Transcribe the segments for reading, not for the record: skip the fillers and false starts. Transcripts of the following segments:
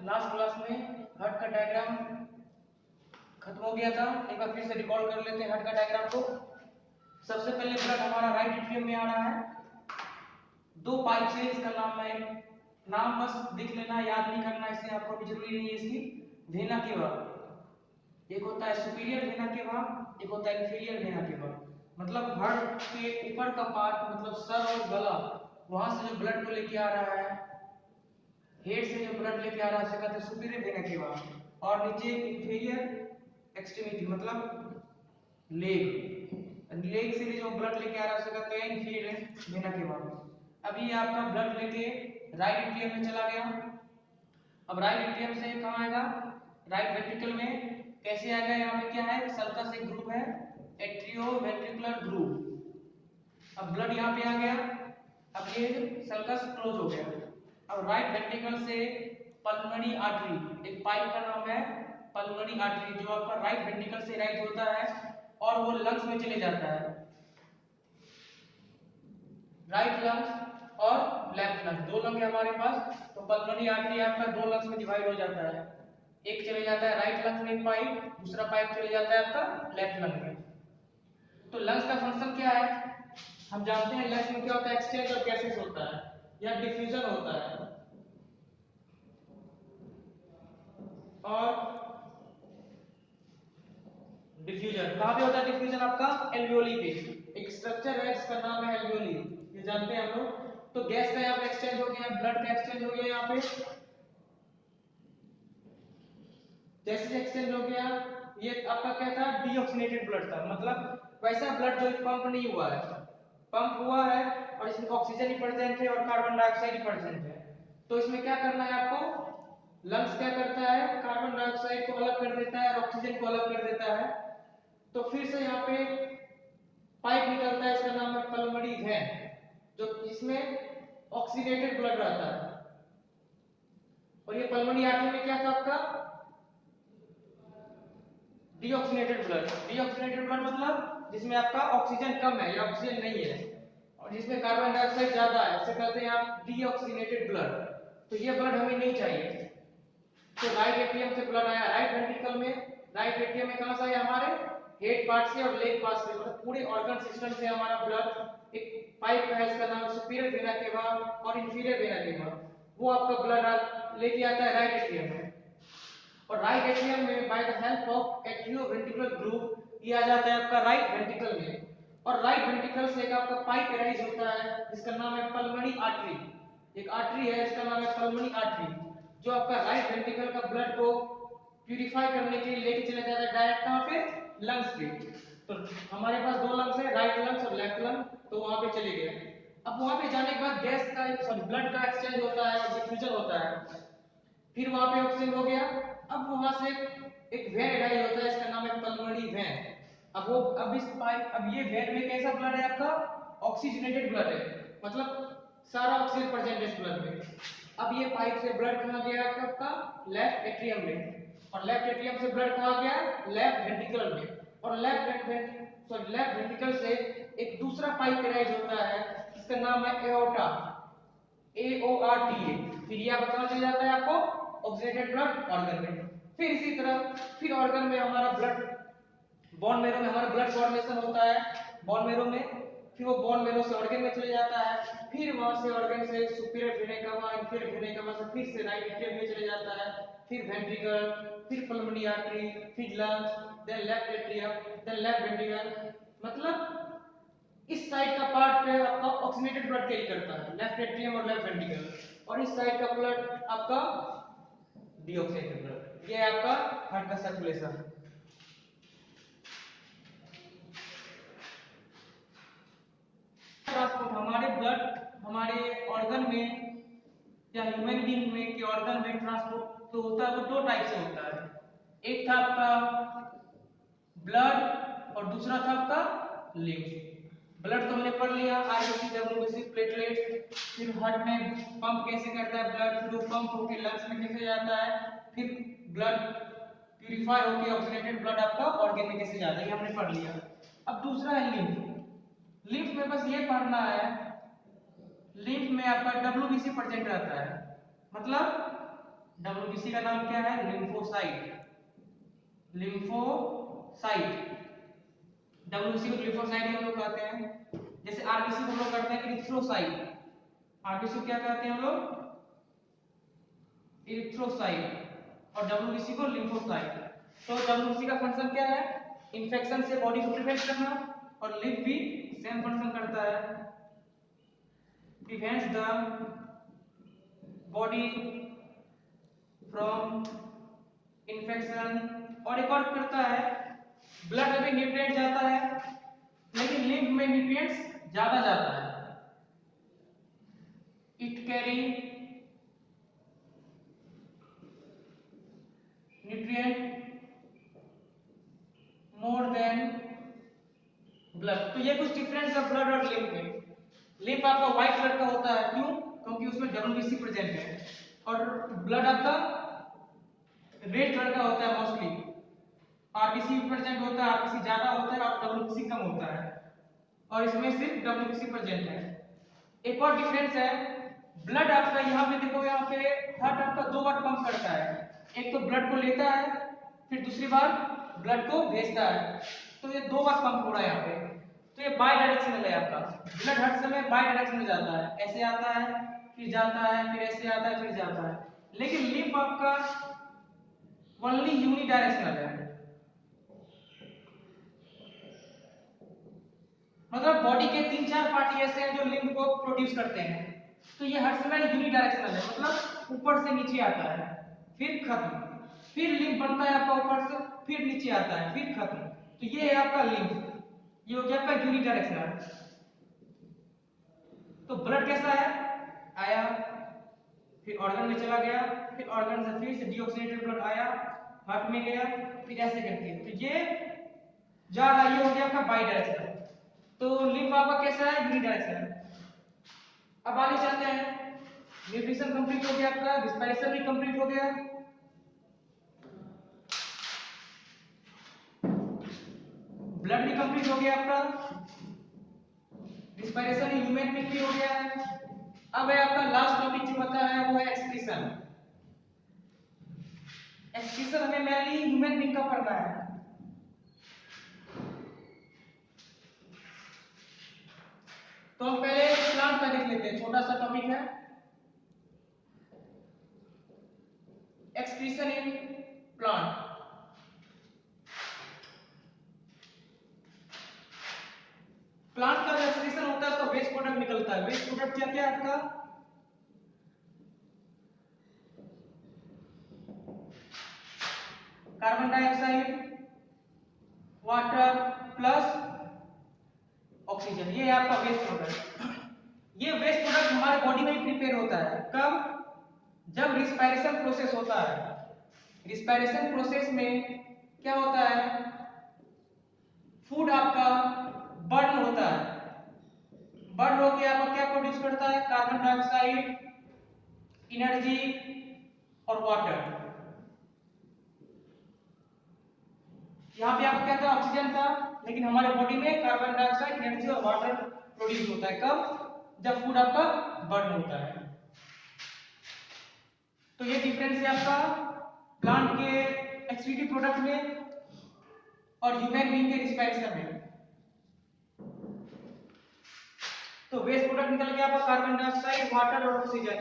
Last class में heart का diagram खत्म हो गया था। एक बार फिर से रिकॉल कर लेते हैं हार्ट का डायग्राम को। सबसे पहले ब्लड हमारा राइट एट्रियम में आ रहा है, दो पाइप से, इसका नाम बस लिख लेना, याद नहीं करना, इसलिए आपको भी जरूरी नहीं है इसकी। वेना केवा, एक होता है सुपीरियर वेना केवा, एक होता है इंफीरियर वेना केवा। मतलब हार्ट के ऊपर का पार्ट, मतलब सर और गला, वहां से जो ब्लड को लेके आ रहा है, हेड से जो ब्लड लेके आ रहा है उसे कहते हैं सुपीरियर वेना केवा। और नीचे इंफीरियर एक्सट्रीमिटी मतलब लेग से जो ब्लड लेके आ रहा है उसे कहते हैं इंफीरियर वेना केवा। अभी आपका ब्लड लेके राइट एट्रियम में चला गया। अब राइट एट्रियम से कहां आएगा? राइट वेंट्रिकल में। कैसे आएगा? यहाँ पे क्या है? सल्कस एक ग्रुप है, एट्रियोवेंट्रिकुलर ग्रुप। अब ब्लड यहाँ पे आ गया, अब ये सल्कस क्लोज हो गया। अब राइट वेंट्रिकल से पल्मोनरी आर्टरी, एक पाइप का नाम है पल्मोनरी आर्टरी, जो आपका राइट वेंट्रिकल से राइट होता है और वो लंग्स में चले जाता है। राइट लंग्स और लेफ्ट लंग, दो लंग है हमारे पास, तो पल्मोनरी आर्टरी आपका दो लंग्स में डिवाइड हो जाता है। एक चले जाता है राइट लंग में पाइप, दूसरा पाइप चले जाता है आपका लेफ्ट लंग में। तो लंग्स का फंक्शन क्या है? हम जानते हैं लंग्स में क्या होता है? एक्सचेंज ऑफ गैसेस होता है या डिफ्यूजन होता है। और डिफ्यूजन कहां पे होता है? डिफ्यूजन आपका एल्वियोली पे, एक स्ट्रक्चर है जिसका नाम है एल्वियोली, ये जानते हैं हम लोग। तो गैस का यहाँ पे एक्सचेंज हो गया, ब्लड का एक्सचेंज हो गया, यहाँ पे जैसे एक्सचेंज हो गया। ये आपका क्या था? डीऑक्सीनेटेड ब्लड था, मतलब वैसा ब्लड जो पंप नहीं हुआ है, पंप हुआ है और इसमें ऑक्सीजन ही प्रेजेंट है और कार्बन डाइऑक्साइड ही प्रेजेंट है। तो इसमें क्या करना है आपको? लंग्स क्या करता है? कार्बन डाइऑक्साइड को अलग कर देता है और ऑक्सीजन को अलग कर देता है। तो फिर से यहाँ पे पाइप निकलता है, इसका नाम है पल्मोनरी वेन, जो इसमें ऑक्सीडेटेड ब्लड रहता है। और ये पल्मोनरी आर्टरी में क्या था आपका? Deoxygenated blood. डीऑक्सीनेटेड ब्लड मतलब जिसमें आपका ऑक्सीजन कम है या ऑक्सीजन नहीं है और जिसमें कार्बन डाइऑक्साइड ज्यादा है, उसे कहते हैं आप डीऑक्सीनेटेड ब्लड। तो ये ब्लड हमें नहीं चाहिए। तो राइट एट्रियम से ब्लड आया राइट वेंट्रिकल में। राइट एट्रियम में कहां से आया? हमारे हेड पार्ट से और लेग पार्ट से, मतलब पूरे ऑर्गन सिस्टम से हमारा ब्लड एक पाइप है, इसका नाम सुपीरियर वेना केवा और इंफीरियर वेना केवा, वो आपका ब्लड लेके आता है राइट एट्रियम में। और राइट एट्रियम में by the help of atrioventricular group ये आ जाता है आपका राइट वेंट्रिकल में। और राइट वेंट्रिकल से एक आपका पाइप एराइज होता है जिसका नाम है पल्मोनरी आर्टरी। एक आर्टरी है जिसका नाम है पल्मोनरी आर्टरी, जो आपका राइट वेंट्रिकल का ब्लड को प्यूरिफाई करने के लिए लेके चला जाता है डायरेक्ट कहां पे? लंग्स पे। तो हमारे पास दो लंग्स है, राइट लंग्स और लेफ्ट लंग, तो वहां पे चले गए। अब वहां पे जाने के बाद गैस का, सॉरी, ब्लड का एक्सचेंज होता है और डिफ्यूजन होता है। फिर वहां पे ऑक्सीजन हो गया। अब वहां से एक वेन एराइज होता है, इसका नाम है पल्मोनरी वेन। अब इस पाइप, अब ये वेन में कैसा ब्लड है आपका? ऑक्सीजनेटेड ब्लड है, मतलब सारा ऑक्सीजन प्रेजेंट है इस ब्लड में। अब ये पाइप से ब्लड कहां गया आपका? लेफ्ट एट्रियम में। और लेफ्ट एट्रियम से ब्लड कहां गया? लेफ्ट वेंट्रिकल में। और लेफ्ट वेंट्रिकल से एक दूसरा पाइप एराइज होता है जिसका नाम है एओर्टा, AORTA। फिर ये आपका कहां चला जाता है आपको? ऑक्सीडेटेड ब्लड ऑर्गन में। फिर इसी तरह फिर ऑर्गन में हमारा ब्लड, बोन मैरो में हमारा ब्लड फॉर्मेशन होता है बोन मैरो में। फिर वो बोन मैरो से ऑर्गन में चले जाता है। फिर वहां से ऑर्गन से superior vena cava, inferior vena cava से फिर से राइट एट्रियम में चले जाता है। फिर वेंट्रिकल, फिर पल्मोनरी आर्टरी, फिर lungs, then left atrium, then left ventricle. मतलब इस साइड का पार्ट आपका ऑक्सीजनेटेड ब्लड कैरी करता है, लेफ्ट एट्रियम और लेफ्ट वेंट्रिकल, और इस साइड का ब्लड आपका डीऑक्सीनेटेड ब्लड। ये है आपका हार्ट का सर्कुलेशन। ट्रांसपोर्ट, हमारे ब्लड हमारे ऑर्गन में या ह्यूमन बीइंग में के ऑर्गन में ट्रांसपोर्ट तो होता है, वो दो टाइप से होता है। एक था आपका ब्लड और दूसरा था आपका लिम्फ। ब्लड तो हमने पढ़ लिया, आरबीसी, डब्ल्यूबीसी, प्लेटलेट्स। फिर हार्ट में पंप कैसे करता है ब्लड, फिर वो पंप होके लंग्स में कैसे जाता है, फिर ब्लड प्यूरिफाई होके ऑक्सीडेटेड ब्लड आपका ऑर्गन में कैसे जाता है, ये हमने पढ़ लिया। अब दूसरा है लिम्फ। लिम्फ में बस ये पढ़ना है, लिम्फ में आपका डब्ल्यूबीसी प्रेजेंट रहता है। मतलब डब्ल्यूबीसी का नाम क्या है? लिम्फोसाइट। लिम्फोसाइट, डब्ल्यूबीसी को लिम्फोसाइट ही हम लोग कहते हैं। जैसे आरबीसी को हम लोग कहते हैं इरिथ्रोसाइट। आरबीसी को क्या कहते हैं हम लोग? इरिथ्रोसाइट। और डब्ल्यूबीसी को लिम्फोसाइट। तो डब्ल्यूबीसी का फंक्शन क्या है? इंफेक्शन से बॉडी को प्रिवेंट करना, और लिम्फ भी सेम फंक्शन करता है, prevents the body from infection. और एक और करता है, ब्लड में भी न्यूट्रिएंट जाता है, लेकिन लिम्फ में न्यूट्रिएंट्स ज्यादा जाता है। It carry nutrient more than blood. तो ये कुछ डिफरेंस है ब्लड और लिम्फ में। लिम्फ आपका व्हाइट कलर का होता है, क्यों? क्योंकि उसमें डब्ल्यूबीसी प्रेजेंट है। और ब्लड आपका रेड कलर का होता है मोस्टली। आरबीसी प्रेजेंट होता है, आरबीसी ज्यादा होता है और डब्ल्यूबीसी कम होता है, और इसमें सिर्फ डब्ल्यूबीसी प्रेजेंट है। एक और डिफरेंस है, ब्लड आपका यहाँ पे देखो, यहाँ पे हार्ट आपका दो बार पंप करता है। एक तो ब्लड को लेता है, फिर दूसरी बार ब्लड को भेजता है। तो ये दो बार पंप हो रहा है यहाँ पे। तो ये बाई डायरेक्शनल है आपका। ब्लड हर समय बाई डायरेक्शन में जाता है, ऐसे आता है फिर जाता है, फिर ऐसे आता है फिर जाता है। लेकिन लिम्फ आपका ओनली यूनि डायरेक्शनल है। मतलब बॉडी के 3-4 पार्ट ऐसे हैं जो लिम्फ को प्रोड्यूस करते हैं। तो ये हर समय यूनि डायरेक्शनल है, मतलब ऊपर से नीचे आता है फिर खत्म, फिर लिम्फ बनता है आपका ऊपर से, फिर नीचे आता है, फिर खत्म। तो ये है आपका लिम्फ, ये हो गया आपका यूनि डायरेक्शनल। तो ब्लड कैसा है? आया, फिर ऑर्गन में चला गया, फिर ऑर्गन से फिर से डीऑक्सीनेटेड ब्लड आया, हार्ट में गया, फिर ऐसे करके। तो ये जा रहा है, ये हो गया आपका बाई डायरेक्शनल। तो लिम्फ आपका कैसा है? Unidirectional. अब आगे चलते हैं। न्यूट्रिशन कंप्लीट हो गया आपका, रिस्पायरेशन भी कंप्लीट हो गया, ब्लड भी कंप्लीट हो गया आपका, रिस्पायरेशन ह्यूमन बीइंग भी हो गया है। अब है आपका लास्ट टॉपिक जो बचा है, वो है एक्सक्रीशन। एक्सक्रीशन हमें मेनली ह्यूमन बीइंग का पढ़ना है। तो हम पहले प्लांट का देख लेते हैं, छोटा सा टॉपिक है एक्सक्रीशन इन प्लांट। प्लांट का जो एक्सक्रीशन होता है, उसका वेस्ट प्रोडक्ट निकलता है। वेस्ट प्रोडक्ट क्या क्या है आपका? Carbon dioxide, water plus oxygen, ये है आपका वेस्ट प्रोडक्ट। ये वेस्ट प्रोडक्ट हमारे बॉडी में प्रिपेयर होता है, कब? जब रिस्पायरेशन प्रोसेस होता है। रिस्पायरेशन प्रोसेस में क्या होता है? फूड आपका बर्न होता है, बर्न होकर आपका क्या प्रोड्यूस करता है? कार्बन डाइऑक्साइड, एनर्जी और वाटर। यहाँ पे आपको क्या था? ऑक्सीजन था, लेकिन हमारे बॉडी में कार्बन डाइऑक्साइड, एनर्जी और वाटर प्रोड्यूस होता है, कब? जब फूड आपका बर्न होता है। तो ये डिफरेंस है आपका प्लांट के एक्सक्रीटिव प्रोडक्ट में और ह्यूमन बीइंग के रिस्पायरेशन में। तो वेस्ट प्रोडक्ट निकल गया आपका कार्बन डाइऑक्साइड, वाटर और ऑक्सीजन।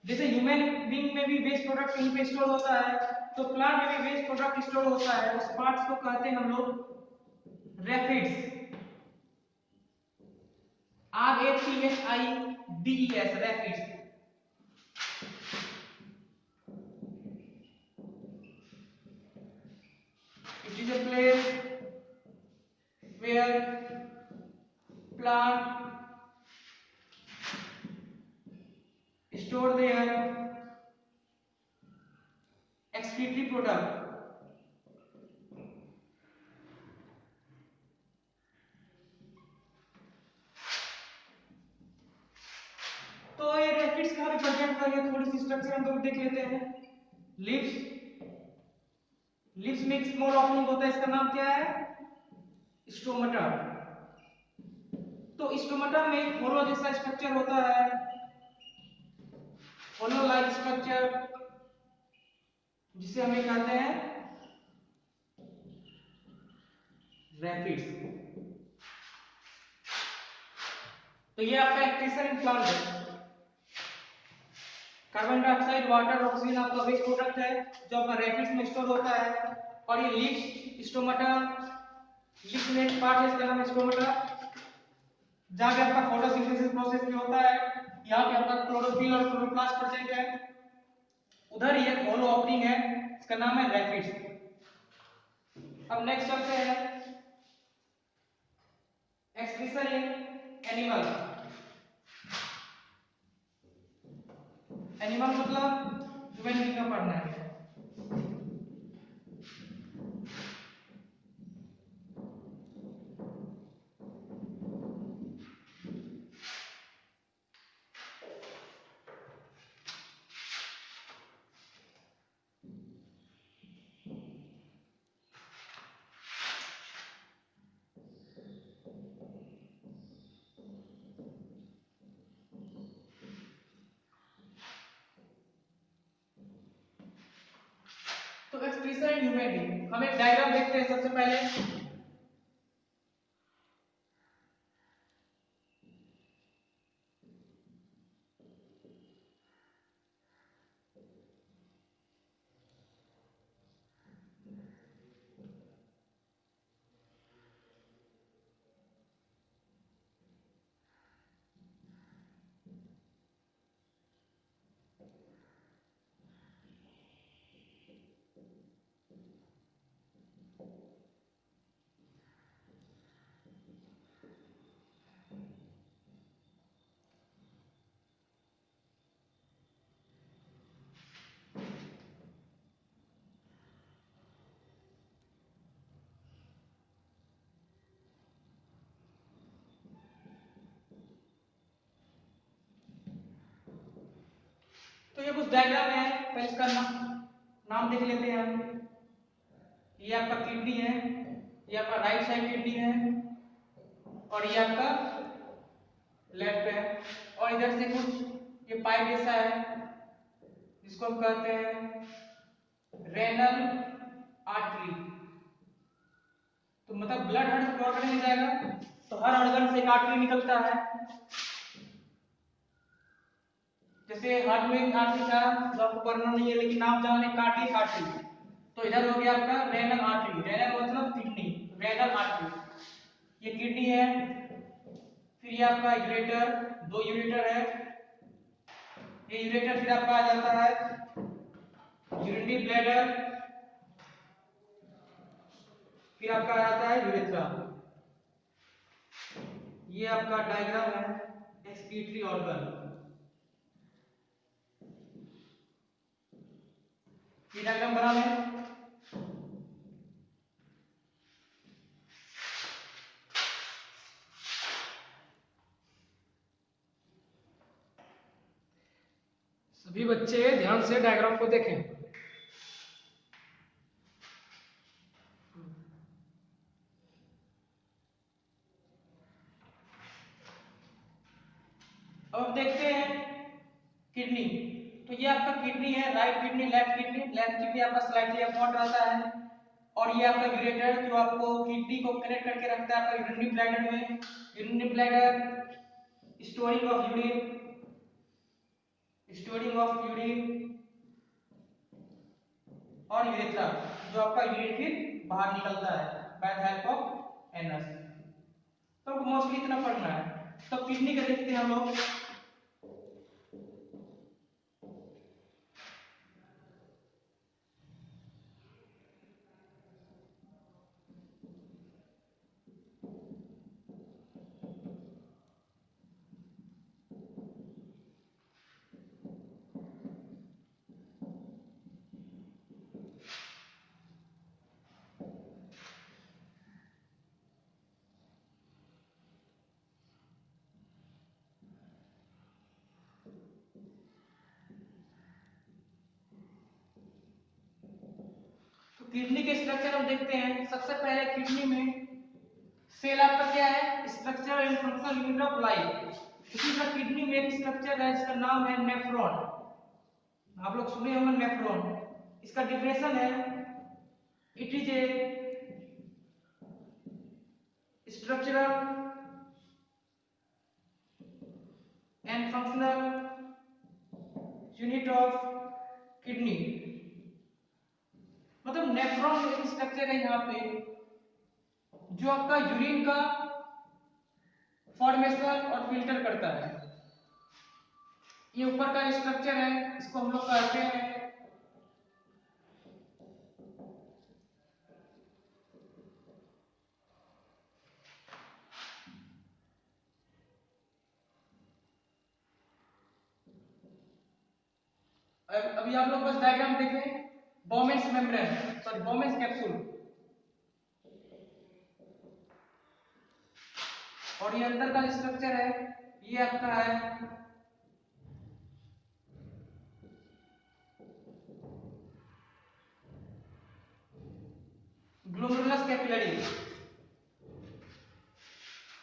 जैसे ह्यूमन बीइंग में भी वेस्ट प्रोडक्ट कहीं पे स्टोर होता है, तो प्लांट में भी वेस्ट प्रोडक्ट स्टोर होता है। उस पार्ट्स को कहते हैं हम लोग rapids. RAPHIDES, rapids. It is a place where plant store their excretory product. तो ये रैपिड्स कहाँ पे प्रेजेंट है, थोड़ी सी स्ट्रक्चर हम लोग देख लेते हैं। लिप्स, लिप्स में एक स्मॉल ओपनिंग होता है, इसका नाम क्या है? स्टोमेटा। तो स्टोमेटा में एक होलो जैसा स्ट्रक्चर होता है, फॉलो लाइक स्ट्रक्चर, जिसे हमें कहते हैं रैपिड्स। तो ये आपका एक्सक्रीशन इन प्लांट है। कार्बन डाइऑक्साइड, वाटर, ऑक्सीजन आपका वेस्ट प्रोडक्ट है जो आपका रैपिड्स में स्टोर होता है। और ये लीफ स्टोमाटा, लीफ में एक पार्ट है इसका नाम है स्टोमाटा, जहां पे आपका फोटोसिंथेसिस प्रोसेस भी होता है। यहाँ पे आपका क्लोरोफिल और क्लोरोप्लास्ट प्रेजेंट है। उधर ये होलो ओपनिंग है, इसका नाम है रैपिड्स। अब नेक्स्ट चलते हैं एक्सक्रीशन इन एनिमल। एनिमल मतलब ह्यूमन बीइंग का पढ़ना है। तो एक्सक्रीशन इन ह्यूमन बीइंग, हम एक डायग्राम देखते हैं सबसे पहले। तो ये कुछ डायग्राम है, पहले इसका नाम देख लेते हैं हम। ये आपका किडनी है, ये आपका राइट साइड किडनी है, और ये आपका लेफ्ट है। और इधर से कुछ ये पाइप जैसा है जिसको हम कहते हैं रेनल आर्टरी। तो मतलब ब्लड हर ऑर्गन में जाएगा, तो हर ऑर्गन से एक आर्टरी निकलता है। जैसे हार्ट में आर्टरी था जो आपको पढ़ना नहीं है लेकिन नाम जाने, कार्डियक आर्टरी। तो इधर हो गया आपका रेनल आर्टरी, रेनल मतलब किडनी, रेनल आर्टरी ये किडनी है। फिर ये आपका यूरेटर, दो यूरेटर है। ये यूरेटर फिर आपका आ जाता है यूरिनरी ब्लैडर, फिर आपका आ जाता है यूरेथ्रा। ये आपका डायग्राम है एक्सक्रीटरी ऑर्गन। ये डायग्राम बना है। सभी बच्चे ध्यान से डायग्राम को देखें। अब देखते हैं किडनी। तो ये आपका किडनी है, right kidney, left kidney. Left kidney आपका स्लाइटली अपॉन रहता है। और ये आपका यूरेटर जो आपको किडनी को कनेक्ट करके रखता है आपका यूरिनरी ब्लैडर में। Urinary bladder storing of urine, storing of urine. और यूरेथ्रा जो आपका यूरिन फिर बाहर निकलता है by the help of anus. तो मोस्टली इतना पढ़ना है। तो किडनी का देखते हैं हम लोग। तो किडनी के स्ट्रक्चर हम देखते हैं। सबसे पहले किडनी में सेल आपका क्या है, structure and functional unit of life. इसी का किडनी में एक स्ट्रक्चर है जिसका नाम है नेफ्रॉन। आप लोग सुने होंगे नेफ्रॉन। इसका डिफिनेशन है, it is a structural and functional unit of kidney. मतलब नेफ्रॉन एक स्ट्रक्चर है यहाँ पे जो आपका यूरिन का फॉर्मेशन और फिल्टर करता है। ये ऊपर का स्ट्रक्चर है, इसको हम लोग कहते हैं अभी आप लोग बस डायग्राम देखें, Bowman's membrane, sorry Bowman's capsule, और ये अंदर का स्ट्रक्चर है, ये आपका है ग्लोमेरुलस कैपिलरी।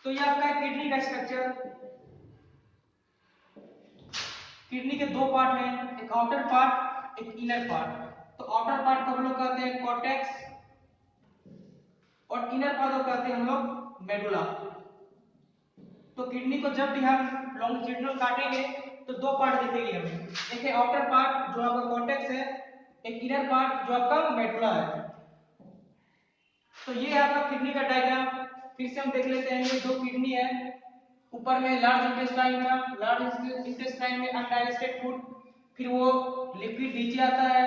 तो ये आपका है किडनी का स्ट्रक्चर। किडनी के दो पार्ट हैं, एक आउटर पार्ट, एक इनर पार्ट। तो आउटर पार्ट को हम लोग कहते हैं कॉर्टेक्स और इनर पार्ट को कहते हैं हम लोग मेडुला। तो किडनी को जब भी हम लॉन्गिट्यूडिनल काटेंगे तो दो पार्ट दिखेगी हमें, एक है आउटर पार्ट जो आपका कॉर्टेक्स है, एक इनर पार्ट जो आपका मेडुला है। तो ये है आपका किडनी का डायग्राम। फिर से हम देख लेते हैं, ये दो किडनी है, ऊपर में लार्ज इंटेस्टाइन था, लार्ज इंटेस्टाइन में अनडाइजेस्टेड फूड, फिर वो लिक्विड नीचे आता है,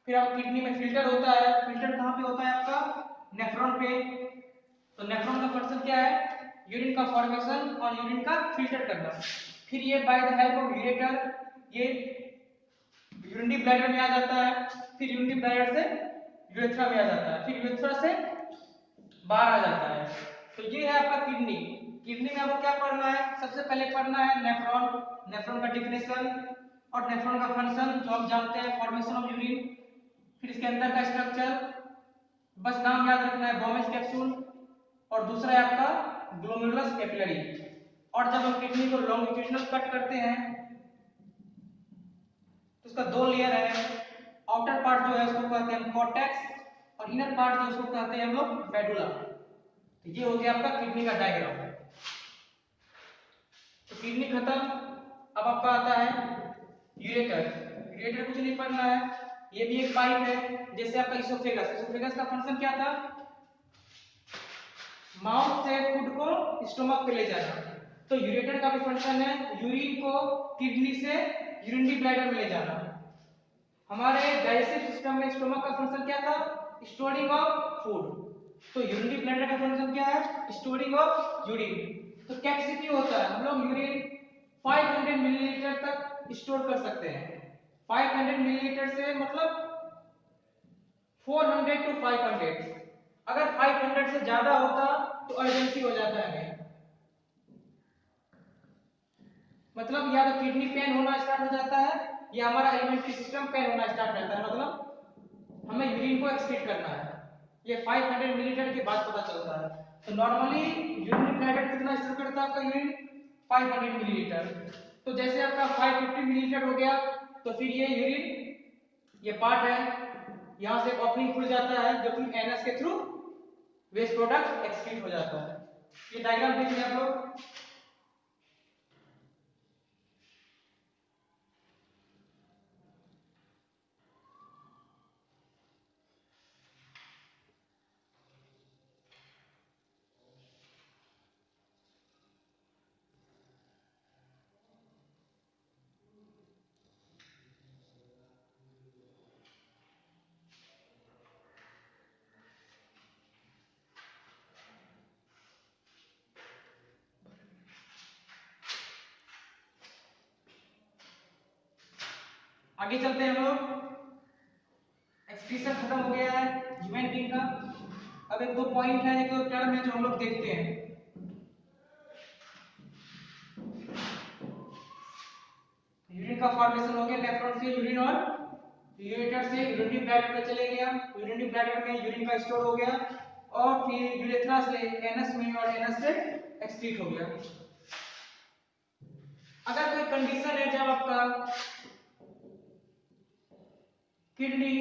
फिर आप किडनी में फिल्टर होता है। फिल्टर कहाँ पे होता है आपका नेफ्रॉन पे। तो नेफ्रॉन का फंक्शन क्या है, यूरिन का फॉर्मेशन और यूरिन का फिल्टर करना। फिर ये by the help of ureter ये यूरिनरी ब्लैडर में आ जाता है, फिर यूरिनरी ब्लैडर से यूरेथ्रा में आ जाता है, फिर यूरेथ्रा से बाहर आ जाता है। तो ये है आपका किडनी। किडनी में आपको क्या पढ़ना है, सबसे पहले पढ़ना है नेफ्रॉन, नेफ्रॉन का डिफिनेशन और नेफ्रॉन का फंक्शन जो आप जानते हैं, फॉर्मेशन ऑफ यूरिन, फिर इसके अंदर का स्ट्रक्चर, बस नाम याद रखना है बोमेन्स कैप्सूल, और दूसरा है आपका ग्लोमेरुलस कैपिलरी। और जब हम किडनी को लॉन्गिट्यूडिनल कट करते हैं तो उसका दो लेयर है, आउटर पार्ट जो है उसको कहते हैं कॉर्टेक्स और इनर पार्ट जो उसको कहते हैं हम लोग मेडुला। तो ये हो गया आपका किडनी का डायग्राम। तो किडनी खत्म, अब आपका आता है यूरेटर। यूरेटर कुछ नहीं पढ़ना है, ये भी एक पाइप है जैसे आपका इसोफेगस। इसोफेगस का फंक्शन क्या था, माउथ से फूड को स्टोमक पे ले जाना। तो यूरेटर का भी फंक्शन है यूरिन को किडनी से यूरिनरी ब्लैडर में ले जाना। हमारे डाइजेस्टिव सिस्टम में स्टोमक का फंक्शन क्या था, स्टोरिंग ऑफ फूड। तो यूरिनरी ब्लैडर का फंक्शन क्या है, स्टोरिंग ऑफ यूरिन। तो कैपेसिटी होता है, हम लोग यूरिन 500 मिलीलीटर तक स्टोर कर सकते हैं। 500 मिलीलीटर से मतलब 400 टू 500। अगर 500 से ज्यादा होता तो अर्जेंसी हो जाता है हमें, मतलब या तो किडनी पेन होना स्टार्ट हो जाता है या हमारा एलिमेंट्री सिस्टम पेन होना स्टार्ट रहता है, मतलब हमें यूरिन को एक्सक्रीट करना है। ये 500 मिलीलीटर के बाद पता चलता है। तो नॉर्मली यूरिनरी ब्लैडर कितना स्टोर करता है आपका यूरिन, 500 मिलीलीटर। तो जैसे आपका 550 मिलीलीटर हो गया तो फिर ये यूरिन, ये पार्ट है, यहाँ से ओपनिंग खुल जाता है जो कि एनएस के थ्रू वेस्ट प्रोडक्ट एक्सक्रीट हो जाता है। ये डायग्राम देखिए आप लोग। आगे चलते हैं हम लोग, एक्सक्रीशन खत्म हो गया है ह्यूमन बीइंग का। अब एक दो पॉइंट है, एक दो टर्म है जो हम लोग देखते हैं। यूरिन का फॉर्मेशन हो गया, नेफ्रॉन से यूरिन और यूरेटर से यूरिनरी ब्लैडर में चले गया, यूरिनरी ब्लैडर में यूरिन का स्टोर हो गया और फिर यूरेथ्रा से एनस में और एनस से एक्सक्रीट हो गया। अगर कोई कंडीशन है जब आपका किडनी,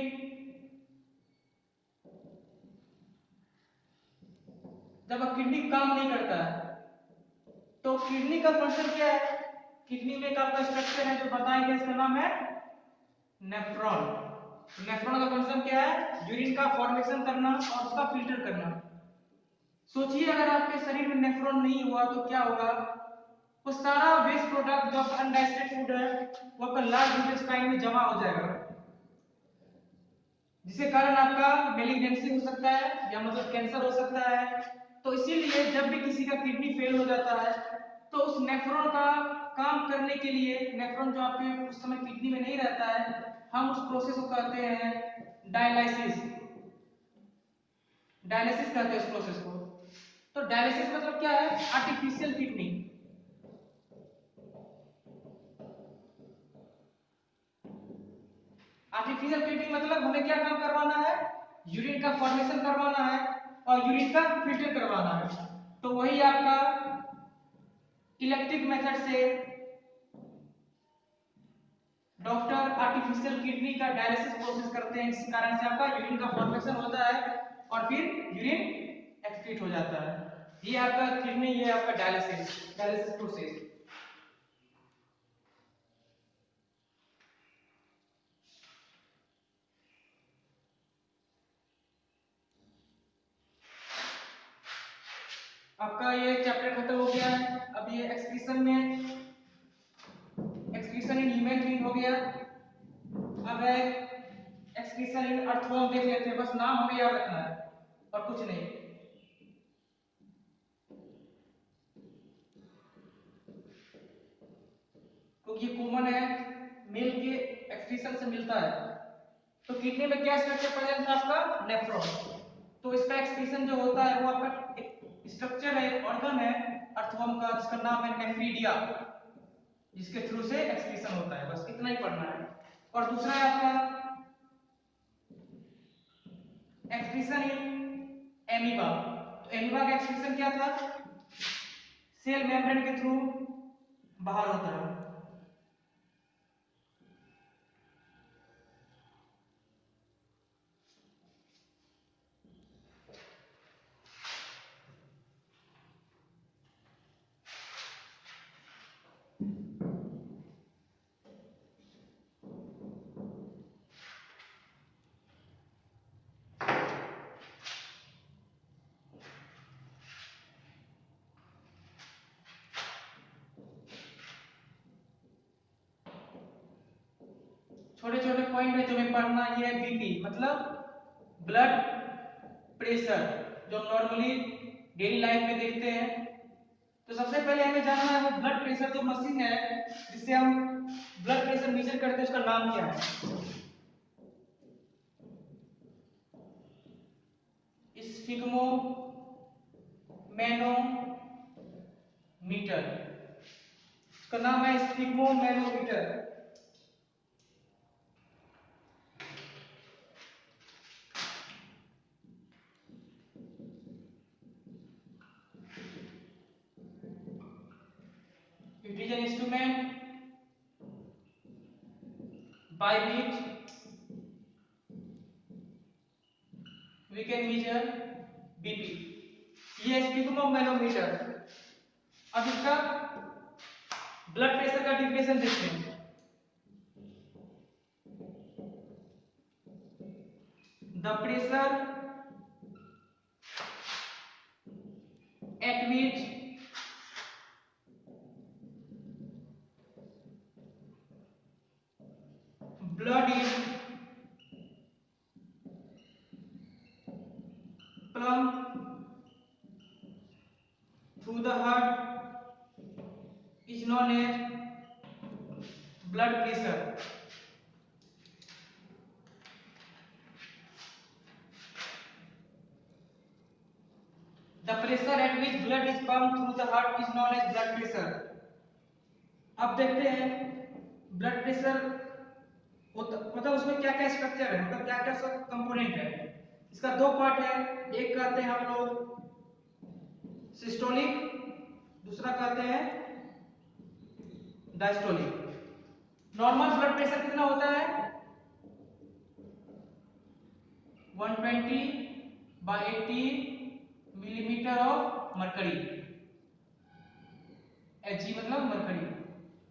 जब किडनी काम नहीं करता है तो किडनी का फंक्शन क्या है? किडनी में एक आपका स्ट्रक्चर है जो बताएंगे, इसका नाम है नेफ्रॉन। नेफ्रॉन का फंक्शन क्या है? यूरिन का फॉर्मेशन करना और उसका फिल्टर करना। सोचिए अगर आपके शरीर में नेफ्रॉन नहीं हुआ तो क्या होगा? वो सारा वेस्ट प्रोडक्ट जो आपका अनडाइजेस्टेड फूड है वो आपका लार्ज इंटेस्टाइन में जमा हो जाएगा, जिसके कारण आपका मेलिग्नेंसी हो सकता है या मतलब कैंसर हो सकता है। तो इसीलिए जब भी किसी का किडनी फेल हो जाता है तो उस नेफ्रॉन का काम करने के लिए, नेफ्रॉन जो आपके उस समय किडनी में नहीं रहता है, हम उस प्रोसेस को कहते हैं डायलिसिस। डायलिसिस कहते हैं उस प्रोसेस को। तो डायलिसिस मतलब क्या है? Artificial kidney. आर्टिफिशियल किडनी मतलब हमें क्या काम करवाना है? यूरिन का फॉर्मेशन करवाना है और यूरिन का फिल्टर करवाना है। तो वही आपका इलेक्ट्रिक मेथड से डॉक्टर आर्टिफिशियल किडनी का डायलिसिस प्रोसेस करते हैं। इस कारण से आपका यूरिन का फॉर्मेशन होता है और फिर यूरिन एक्सक्रीट हो जाता है। ये आपका किडनी, ये आपका डायलिसिस प्रोसेस। आपका ये चैप्टर खत्म हो गया है। अब ये एक्सक्रीशन इन ह्यूमन बीइंग हो गया। अब है एक्सक्रीशन इन अर्थवर्म, देख लेते हैं। बस नाम हमें याद रखना है और कुछ नहीं। क्योंकि ये कॉमन है, मेल के एक्सक्रीशन से मिलता है। तो किडनी में क्या स्ट्रक्चर प्रेजेंट है? आपका नेफ्रॉन। तो इसका एक्सक्रीशन जो होता है वो आपका एक स्ट्रक्चर है, ऑर्गन है अर्थवर्म का, जिसका नाम है नेफ्रीडिया, जिसके थ्रू से एक्सक्रीशन होता है। बस इतना ही पढ़ना है। और दूसरा है आपका एक्सक्रीशन इन एमीबा। तो एमीबा का एक्सक्रीशन क्या था? सेल मेम्ब्रेन के थ्रू बाहर होता है। छोटे छोटे पॉइंट है जो हमें पढ़ना। ये है बीपी मतलब ब्लड प्रेशर, जो नॉर्मली डेली लाइफ में देखते हैं। तो सबसे पहले हमें जानना है वो ब्लड प्रेशर जो मशीन है जिससे हम ब्लड प्रेशर मेजर करते हैं, उसका नाम क्या है? Sphygmo manometer. उसका नाम है sphygmo manometer. It is an instrument by which we can measure BP। ये स्पिग्मोमेनोमीटर। अब इसका ब्लड प्रेशर का डिफिनेशन देखते हैं। The pressure at which blood is pumped through the heart is known as blood pressure। The pressure at which blood is pumped through the heart is known as blood pressure। अब देखते हैं blood pressure मतलब उसमें क्या क्या structure है, मतलब क्या क्या सब कंपोनेंट है। इसका दो पार्ट है, एक कहते हैं हम लोग सिस्टोलिक, दूसरा कहते हैं डायस्टोलिक। नॉर्मल ब्लड प्रेशर कितना होता है? 120/80 मिलीमीटर ऑफ मरकरी, Hg मतलब मरकरी।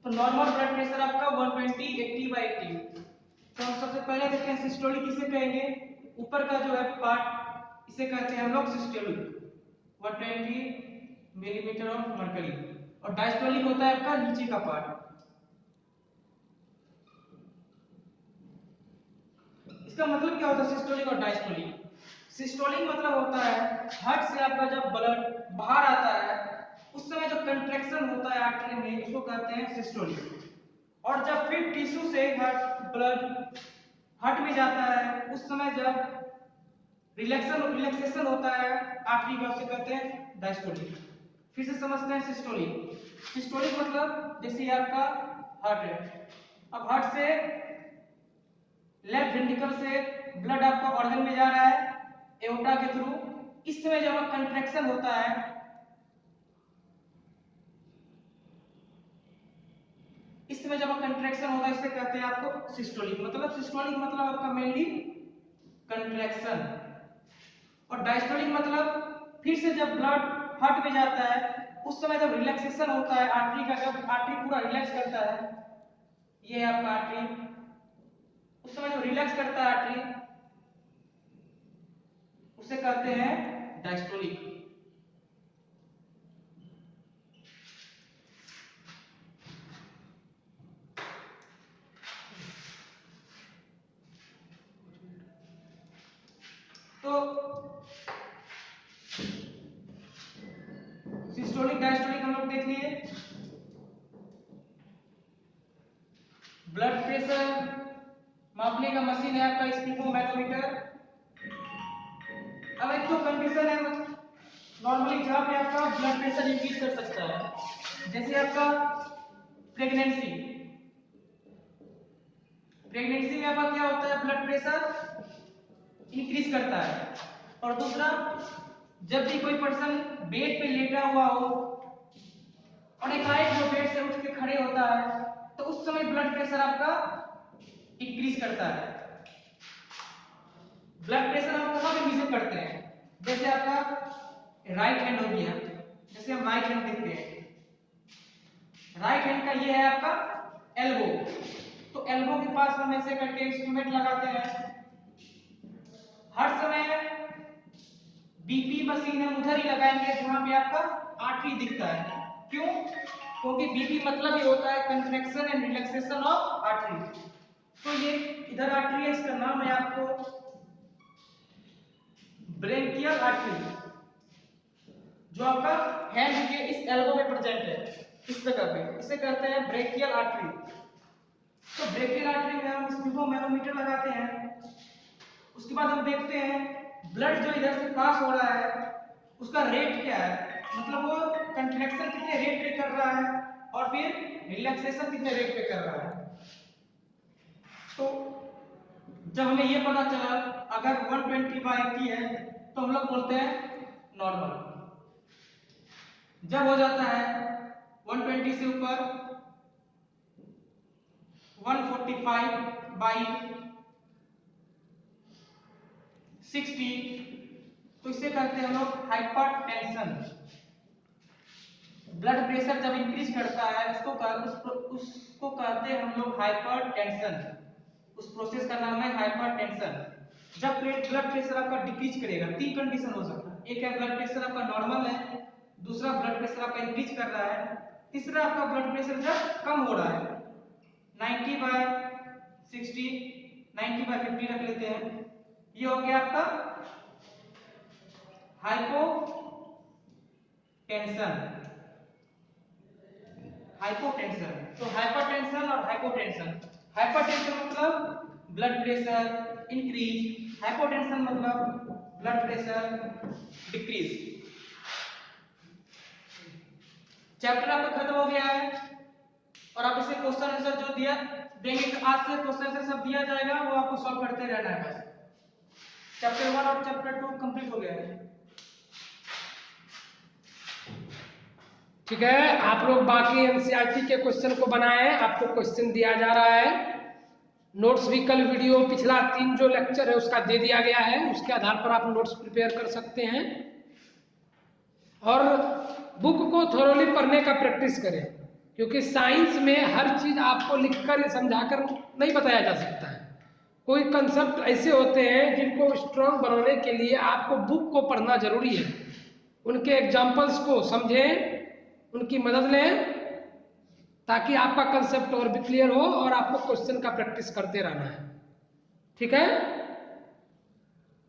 तो नॉर्मल ब्लड प्रेशर आपका 120/80/80। तो हम सबसे पहले देखते हैं सिस्टोलिक किसे कहेंगे। ऊपर का जो है पार्ट इसे कहते हैं हम लोग सिस्टोलिक, 120 मिलीमीटर ऑफ मरकरी। और डायस्टोलिक होता है आपका नीचे का पार्ट। इसका मतलब क्या होता है सिस्टोलिक और डायस्टोलिक? सिस्टोलिक मतलब होता है हार्ट से आपका जब ब्लड बाहर आता है उस समय जो कंट्रैक्शन होता है आर्टरी में उसको कहते हैं सिस्टोलिक। और जब फिर टिश्यू से ब्लड हार्ट में जाता है उस समय जब रिलैक्सेशन होता है आर्टरी का उसे कहते हैं डायस्टोलिक। फिर से समझते हैं सिस्टोलिक। सिस्टोलिक मतलब जैसे ये आपका हार्ट है, अब हार्ट से लेफ्ट वेंट्रिकल से ब्लड आपका ऑर्गन में जा रहा है एओर्टा के थ्रू। इस समय जब कंट्रैक्शन होता है इसे कहते हैं आपको सिस्टोलिक। मतलब सिस्टोलिक मतलब आपका मेनली कंट्रैक्शन। और डायस्टोलिक मतलब फिर से जब ब्लड हार्ट में जाता है उस समय जब रिलैक्सेशन होता है आर्टरी का, जब आर्टरी पूरा रिलैक्स करता है, ये है आपका आर्टरी, उस समय जब रिलैक्स करता है आर्टरी उसे कहते हैं डायस्टोलिक। तो सिस्टोलिक डायस्टोलिक हम लोग देख लिए। ब्लड प्रेशर मापने का मशीन है आपका स्फिग्मोमैनोमीटर। अब एक तो कंडीशन है नॉर्मली जहां पे आपका ब्लड प्रेशर इंक्रीज कर सकता है, जैसे आपका प्रेगनेंसी में आपका क्या होता है ब्लड प्रेशर इंक्रीज करता है। और दूसरा जब भी कोई पर्सन बेड पे लेटा हुआ हो और एकाएक वो बेड से उठ के खड़े होता है तो उस समय ब्लड प्रेशर आपका इंक्रीज करता है। ब्लड प्रेशर हम कहां पे मेजर करते हैं? जैसे आपका राइट हैंड हो गया, जैसे हम राइट हैंड देखते हैं, राइट हैंड का ये है आपका एल्बो। तो एल्बो के पास हम ऐसे करके इंस्ट्रूमेंट लगाते हैं। हर समय बीपी मशीन हम उधर ही लगाएंगे जहां पे आपका आर्टरी दिखता है। क्यों? क्योंकि बीपी मतलब ही होता है contraction and relaxation of artery. तो ये इधर आर्टरी है, इसका नाम है आपको ब्रेकियल आर्टरी, जो आपका हैंड के इस एल्बो में प्रेजेंट है, इस जगह पे, इसे कहते हैं ब्रेकियल आर्टरी। तो ब्रेकियल आर्टरी में हम स्फिग्मोमैनोमीटर लगाते हैं। उसके बाद हम देखते हैं ब्लड जो इधर से पास हो रहा है उसका रेट क्या है, मतलब वो कंट्रैक्शन कितने रेट पे कर रहा है और फिर रिलैक्सेशन कितने रेट पे कर रहा है। तो जब हमें ये पता चला अगर 120/80 है तो हम लोग बोलते हैं नॉर्मल। जब हो जाता है 120 से ऊपर 145/60 तो इसे कहते हैं हम लोग हाइपरटेंशन। ब्लड प्रेशर जब इंक्रीज करता है उसको कहते हैं हम लोग हाइपरटेंशन। उस प्रोसेस का नाम है हाइपरटेंशन। जब ब्लड प्रेशर आपका डिक्रीज करेगा, तीन कंडीशन हो सकता है। एक है ब्लड प्रेशर आपका नॉर्मल है, दूसरा ब्लड प्रेशर आपका इंक्रीज कर रहा है, तीसरा आपका ब्लड प्रेशर जब कम हो रहा है 90/60, 90/50 रख लेते हैं। ये हो गया आपका हाइपोटेंशन। तो हाइपरटेंशन और हाइपोटेंशन। हाइपरटेंशन मतलब ब्लड प्रेशर इंक्रीज, हाइपोटेंशन मतलब ब्लड प्रेशर डिक्रीज। चैप्टर आपका खत्म हो गया है और आप इसे क्वेश्चन आंसर जो दिया देंगे, आज से क्वेश्चन आंसर सब दिया जाएगा, वो आपको सॉल्व करते रहना है बस। चैप्टर 1 और चैप्टर 2 कंप्लीट हो गया है। ठीक है, आप लोग बाकी एनसीईआरटी के क्वेश्चन को बनाएं। आपको क्वेश्चन दिया जा रहा है, नोट्स भी कल वीडियो पिछला 3 जो लेक्चर है उसका दे दिया गया है, उसके आधार पर आप नोट्स प्रिपेयर कर सकते हैं। और बुक को थोरोली पढ़ने का प्रैक्टिस करें, क्योंकि साइंस में हर चीज आपको लिखकर या समझाकर नहीं बताया जा सकता है। कोई कंसेप्ट ऐसे होते हैं जिनको स्ट्रॉन्ग बनाने के लिए आपको बुक को पढ़ना जरूरी है, उनके एग्जाम्पल्स को समझें, उनकी मदद लें, ताकि आपका कंसेप्ट और भी क्लियर हो और आपको क्वेश्चन का प्रैक्टिस करते रहना है। ठीक है।